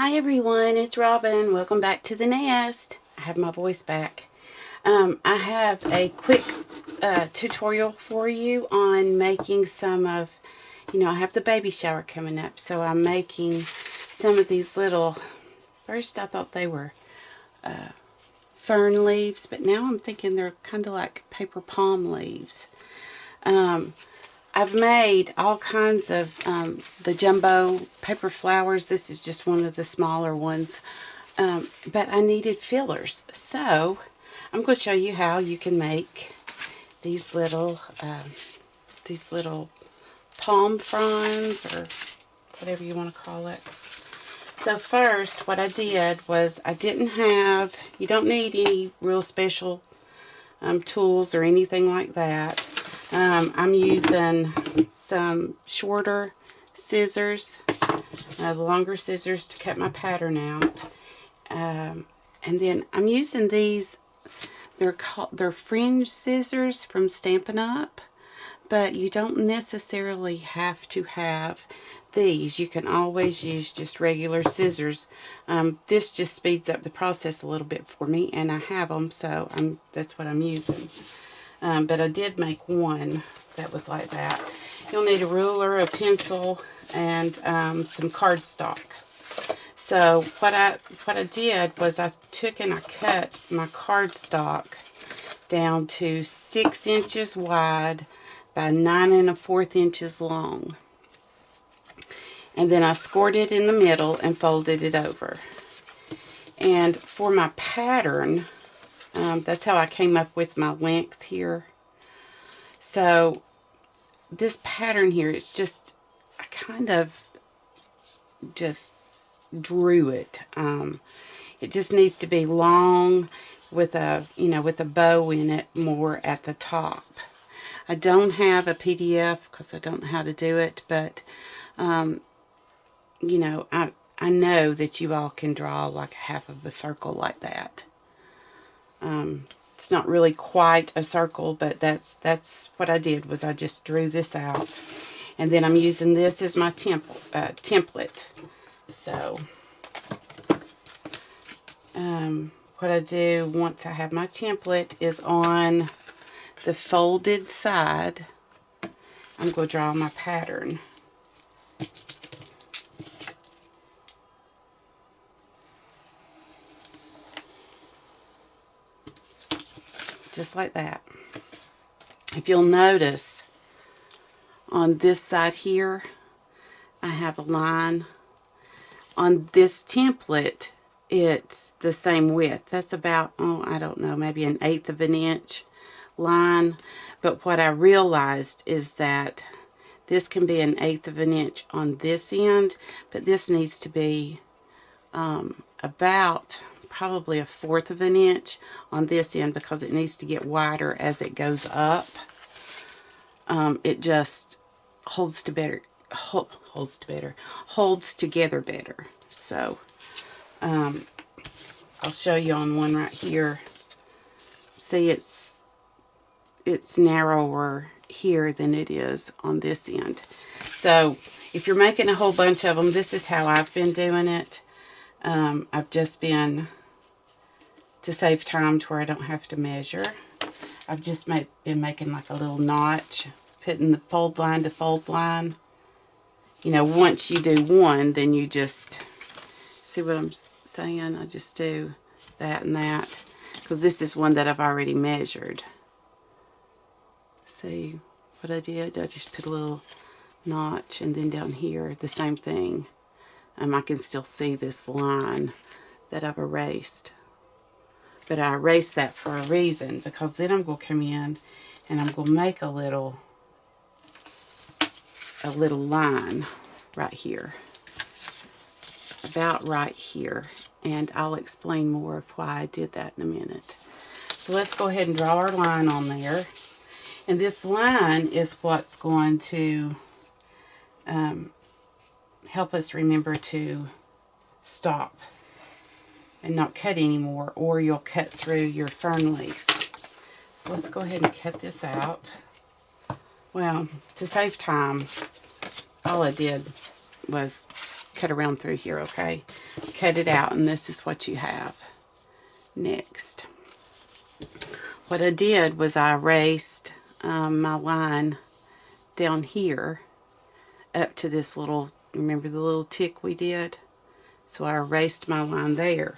Hi everyone, it's Robin. Welcome back to the nest. I have my voice back. I have a quick tutorial for you on making some of, I have the baby shower coming up, so I'm making some of these little, first I thought they were fern leaves, but now I'm thinking they're kind of like paper palm leaves. I've made all kinds of the jumbo paper flowers. This is just one of the smaller ones. But I needed fillers. So I'm going to show you how you can make these little palm fronds, or whatever you want to call it. So first what I did was you don't need any real special tools or anything like that. I'm using some shorter scissors, the longer scissors to cut my pattern out. And then I'm using these, they're fringe scissors from Stampin' Up, but you don't necessarily have to have these. You can always use just regular scissors. This just speeds up the process a little bit for me, and I have them, so that's what I'm using. But I did make one that was like that. You'll need a ruler, a pencil, and some cardstock. So what I did was I took and I cut my cardstock down to 6 inches wide by 9 1/4 inches long. And then I scored it in the middle and folded it over. And for my pattern, that's how I came up with my length here. So this pattern here, it's just, I kind of just drew it. It just needs to be long with a, with a bow in it more at the top. I don't have a PDF because I don't know how to do it, but, I know that you all can draw like half of a circle like that. It's not really quite a circle, but that's what I did, was I just drew this out. And then I'm using this as my template. So, what I do once I have my template is on the folded side, I'm going to draw my pattern. Just like that. If you'll notice, on this side here, I have a line. On this template, it's the same width. That's about, I don't know, maybe 1/8 of an inch line. But what I realized is that this can be 1/8 of an inch on this end, but this needs to be about probably 1/4 of an inch on this end, because it needs to get wider as it goes up. It just holds together better. So I'll show you on one right here. See, it's narrower here than it is on this end. So if you're making a whole bunch of them, this is how I've been doing it. I've just been, to save time to where I don't have to measure, I've just been making like a little notch, putting the fold line to fold line. Once you do one, then you just, see what I'm saying? I just do that and that, because this is one that I've already measured. See what I did? I just put a little notch, and then down here, the same thing. I can still see this line that I've erased. But I erased that for a reason, because then I'm going to come in and I'm going to make a little line right here. About right here. And I'll explain more of why I did that in a minute. So let's go ahead and draw our line on there. And this line is what's going to help us remember to stop and not cut anymore, or you'll cut through your fern leaf. So let's go ahead and cut this out. Well, to save time, all I did was cut around through here, okay? Cut it out, and this is what you have. Next, what I did was I erased my line down here up to this little, remember the little tick we did? So I erased my line there.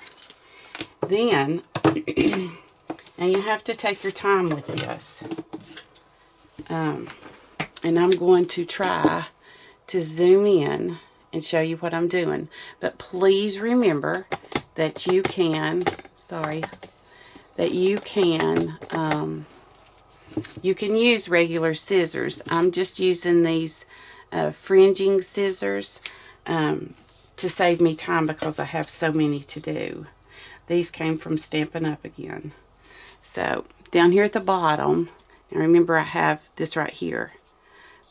Then, and you have to take your time with this. And I'm going to try to zoom in and show you what I'm doing. But please remember that you can, you can use regular scissors. I'm just using these fringing scissors to save me time because I have so many to do. These came from Stampin' Up! Again. So down here at the bottom, and remember I have this right here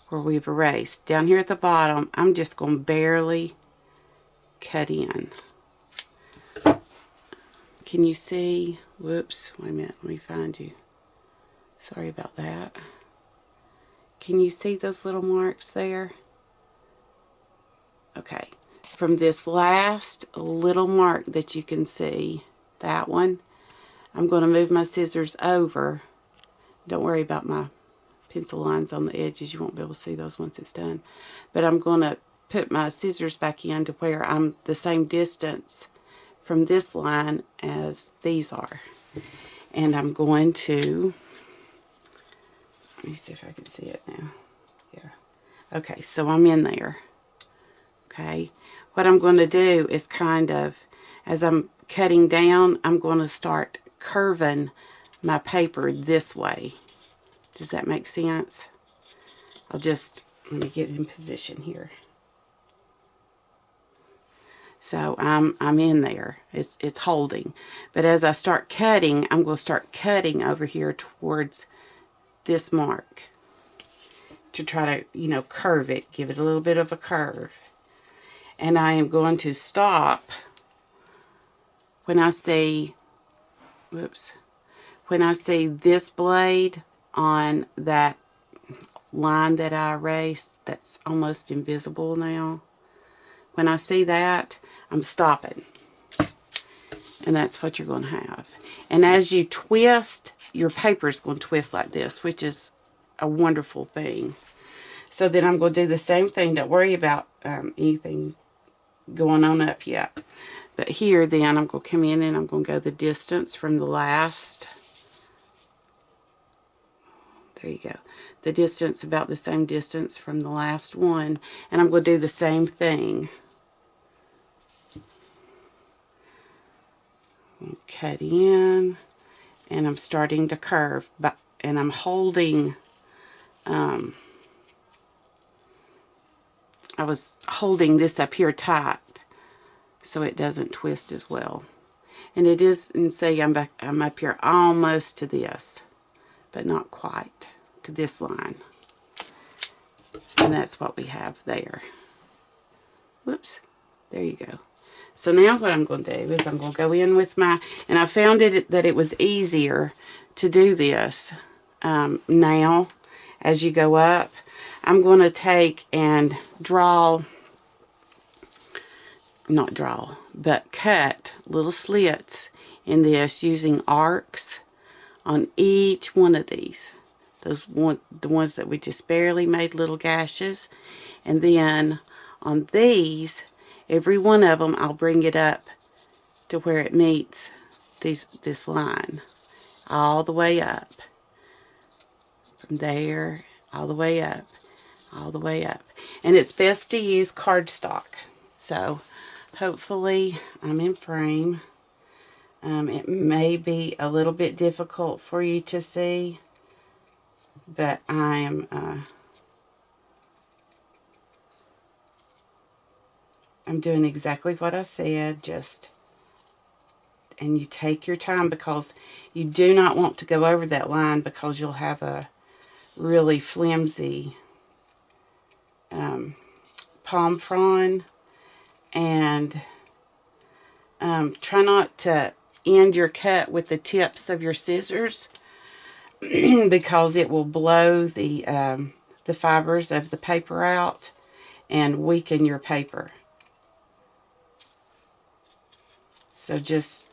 where we've erased. Down here at the bottom, I'm just going to barely cut in. Can you see? Whoops, wait a minute, let me find you. Sorry about that. Can you see those little marks there? Okay. From this last little mark that you can see, that one, I'm going to move my scissors over. Don't worry about my pencil lines on the edges. You won't be able to see those once it's done. But I'm going to put my scissors back in to where I'm the same distance from this line as these are. And I'm going to, let me see if I can see it now. Yeah. Okay, so I'm in there. Okay. What I'm going to do is kind of, as I'm cutting down, I'm going to start curving my paper this way. Does that make sense? I'll just, let me get in position here. So I'm in there. It's holding. But as I start cutting, I'm going to start cutting over here towards this mark to try to, you know, curve it, give it a little bit of a curve. And I am going to stop when I see, whoops, when I see this blade on that line that I erased that's almost invisible now. When I see that, I'm stopping. And that's what you're going to have. And as you twist, your paper is going to twist like this, which is a wonderful thing. So then I'm going to do the same thing. Don't worry about anything going on up yet. But here then I'm going to come in and I'm going to go the distance from the last. There you go. The distance, about the same distance from the last one. And I'm going to do the same thing. Cut in. And I'm starting to curve. And I'm holding, I was holding this up here tight so it doesn't twist as well. And it is, and see, I'm up here almost to this, but not quite to this line. And that's what we have there. Whoops, there you go. So now what I'm going to do is I'm going to go in with my, and I found that it was easier to do this now as you go up. I'm going to take and but cut little slits in this using arcs on each one of these. The ones that we just barely made little gashes. And then on these, every one of them, I'll bring it up to where it meets this line. All the way up. From there, all the way up. All the way up. And it's best to use cardstock. So, hopefully, I'm in frame. It may be a little bit difficult for you to see, but I'm doing exactly what I said, and you take your time because you do not want to go over that line because you'll have a really flimsy palm frond. And try not to end your cut with the tips of your scissors because it will blow the fibers of the paper out and weaken your paper. So just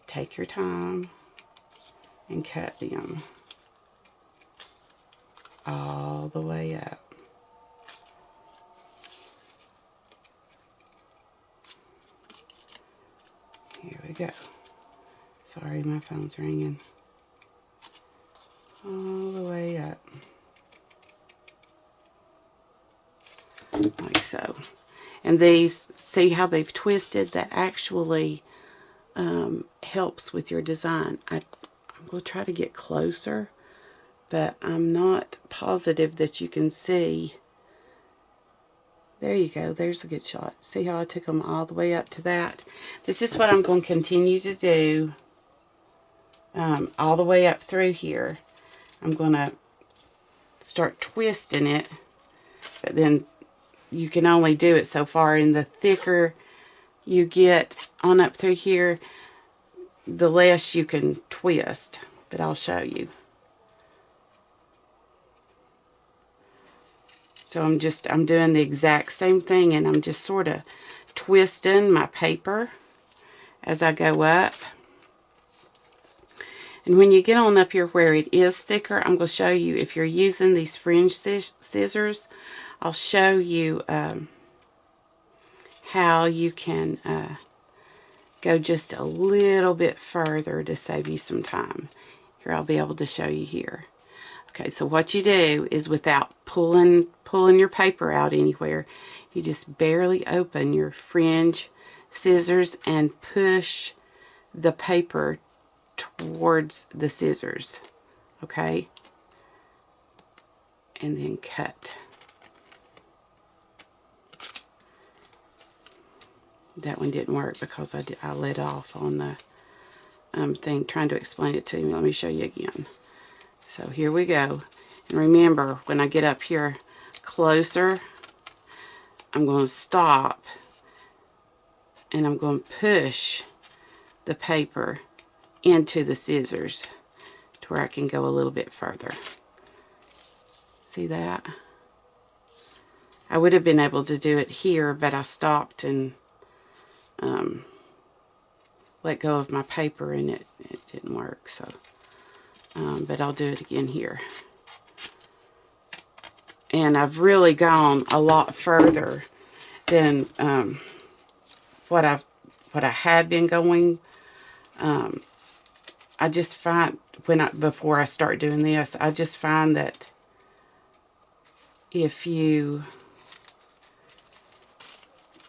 take your time and cut them all the way up. Here we go. Sorry, my phone's ringing. All the way up. Like so. And these, see how they've twisted? That actually helps with your design. I'm going to try to get closer, but I'm not positive that you can see. There you go. There's a good shot. See how I took them all the way up to that? This is what I'm going to continue to do all the way up through here. I'm going to start twisting it, but then you can only do it so far, and the thicker you get on up through here, the less you can twist. But I'll show you. So I'm doing the exact same thing, and I'm just sort of twisting my paper as I go up. And when you get on up here where it is thicker, I'm going to show you, if you're using these fringe scissors, I'll show you how you can go just a little bit further to save you some time. Here, I'll be able to show you here. Okay, so what you do is, without pulling your paper out anywhere, you just barely open your fringe scissors and push the paper towards the scissors. Okay? And then cut. That one didn't work because I let off on the thing trying to explain it to you. Let me show you again. So here we go. And remember, when I get up here closer, I'm going to stop and I'm going to push the paper into the scissors to where I can go a little bit further. See that? I would have been able to do it here, but I stopped and let go of my paper, and it didn't work. So, but I'll do it again here. And I've really gone a lot further than what I had been going. I just find before I start doing this, I just find that if you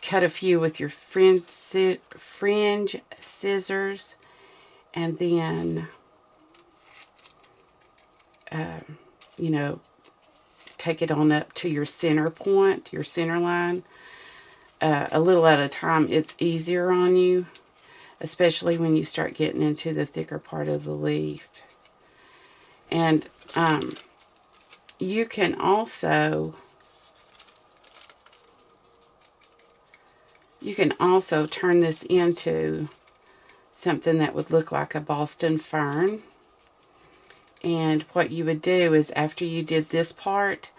cut a few with your fringe scissors, and then you know, take it on up to your center point, your center line, a little at a time, it's easier on you, especially when you start getting into the thicker part of the leaf. And you can also turn this into something that would look like a Boston fern. And what you would do is, after you did this part,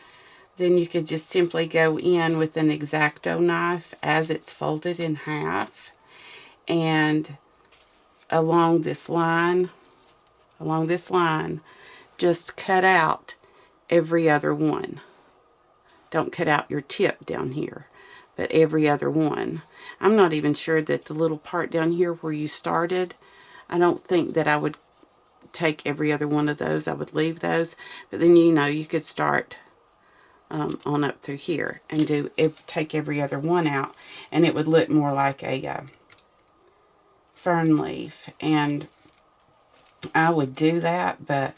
then you could just simply go in with an X-Acto knife as it's folded in half, and along this line, just cut out every other one. Don't cut out your tip down here, but every other one. I'm not even sure that the little part down here where you started, I don't think that I would take every other one of those. I would leave those, but then, you know, you could start on up through here and take every other one out, and it would look more like a fern leaf. And I would do that, but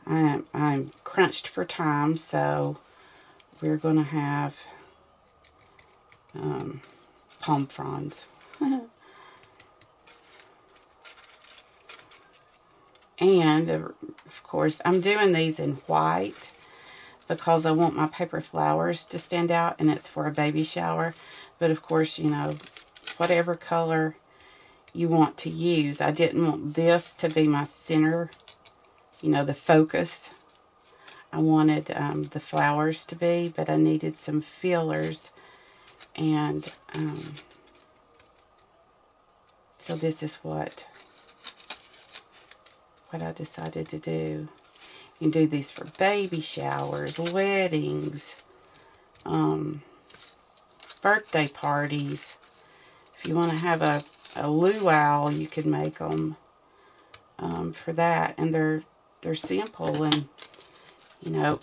I'm crunched for time, so we're going to have palm fronds. And, of course, I'm doing these in white because I want my paper flowers to stand out, and it's for a baby shower. But, of course, you know, whatever color you want to use. I didn't want this to be my center, you know, the focus. I wanted the flowers to be, but I needed some fillers. And So this is what I decided to do. You can do these for baby showers, weddings, birthday parties. If you want to have a luau, you can make them for that. And they're simple, and you know,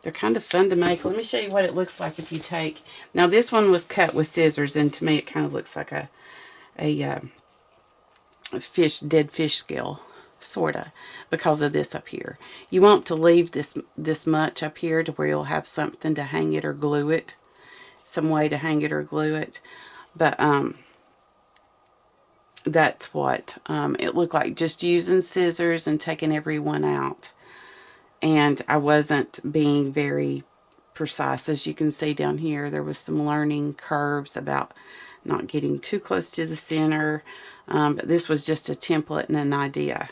they're kind of fun to make. Let me show you what it looks like if you take. Now this one was cut with scissors, and to me it kind of looks like a dead fish scale, sorta, because of this up here. You want to leave this much up here to where you'll have something to hang it or glue it, some way to hang it or glue it. But that's what it looked like, just using scissors and taking every one out. And I wasn't being very precise. As you can see down here, there was some learning curves about not getting too close to the center. But this was just a template and an idea.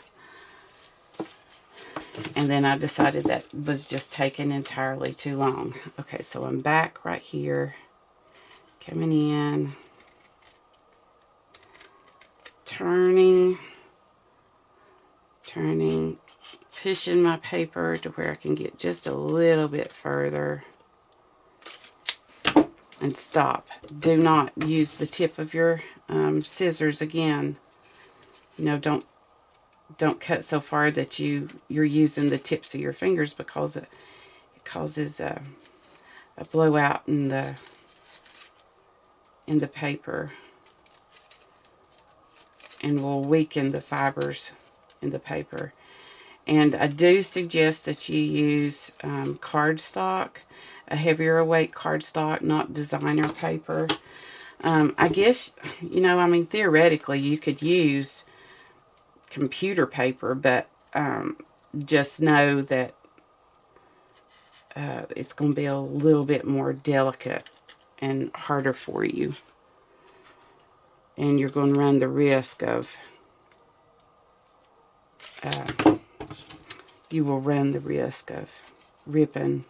And then I decided that was just taking entirely too long. Okay, so I'm back right here, coming in, turning, pushing my paper to where I can get just a little bit further, and stop. Do not use the tip of your scissors again. You know, don't cut so far that you're using the tips of your fingers, because it causes a blowout in the paper, and will weaken the fibers in the paper. And I do suggest that you use cardstock, a heavier weight cardstock, not designer paper. I guess, you know, I mean, theoretically you could use computer paper, but just know that it's going to be a little bit more delicate and harder for you. And you're going to run the risk of you will run the risk of ripping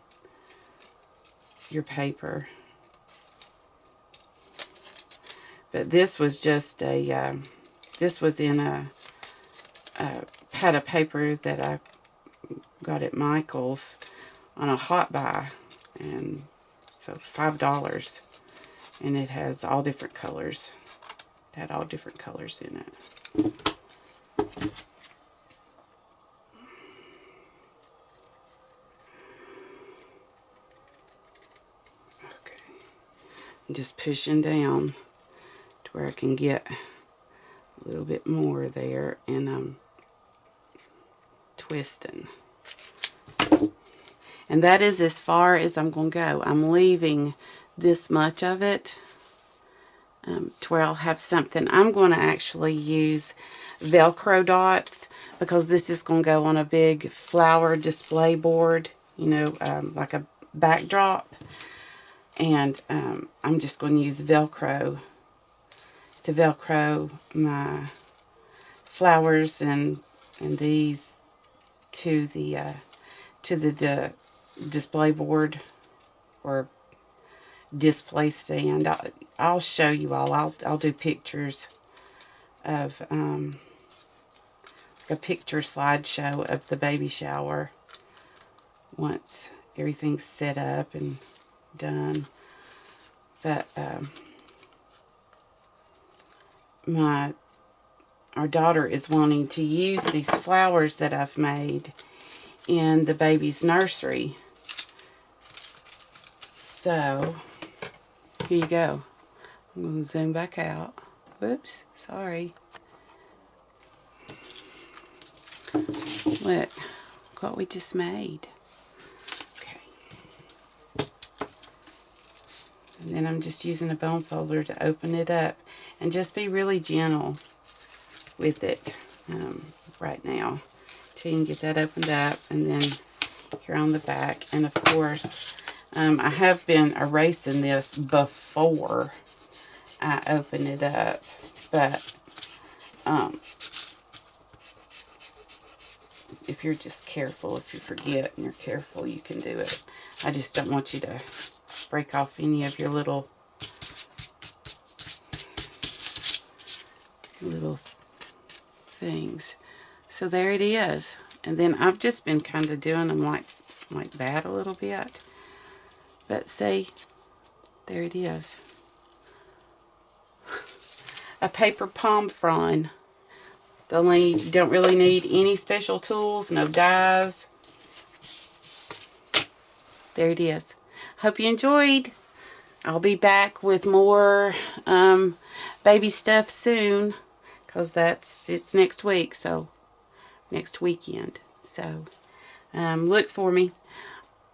your paper. But this was just a, this was in a pad of paper that I got at Michael's on a hot buy, and so $5, and it has all different colors. It had all different colors in it. Just pushing down to where I can get a little bit more there, and I'm twisting. And that is as far as I'm going to go. I'm leaving this much of it to where I'll have something. I'm going to actually use Velcro dots, because this is going to go on a big flower display board, you know, like a backdrop. And I'm just going to use Velcro to Velcro my flowers and these to the display board or display stand. I'll show you all. I'll do pictures of a picture slideshow of the baby shower once everything's set up and done. But our daughter is wanting to use these flowers that I've made in the baby's nursery. So here you go. I'm going to zoom back out. Whoops, sorry. Look what we just made. And then I'm just using a bone folder to open it up, and just be really gentle with it right now till you can get that opened up. And then here on the back, and of course I have been erasing this before I open it up, but if you're just careful, if you forget and you're careful, you can do it. I just don't want you to break off any of your little little things. So there it is. And then I've just been kind of doing them like that a little bit. But see, there it is. A paper palm frond. You don't really need any special tools, no dies. There it is. Hope you enjoyed. I'll be back with more baby stuff soon, because it's next week, so next weekend. So look for me.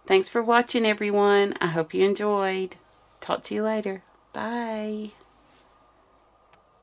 Thanks for watching, everyone. I hope you enjoyed. Talk to you later. Bye.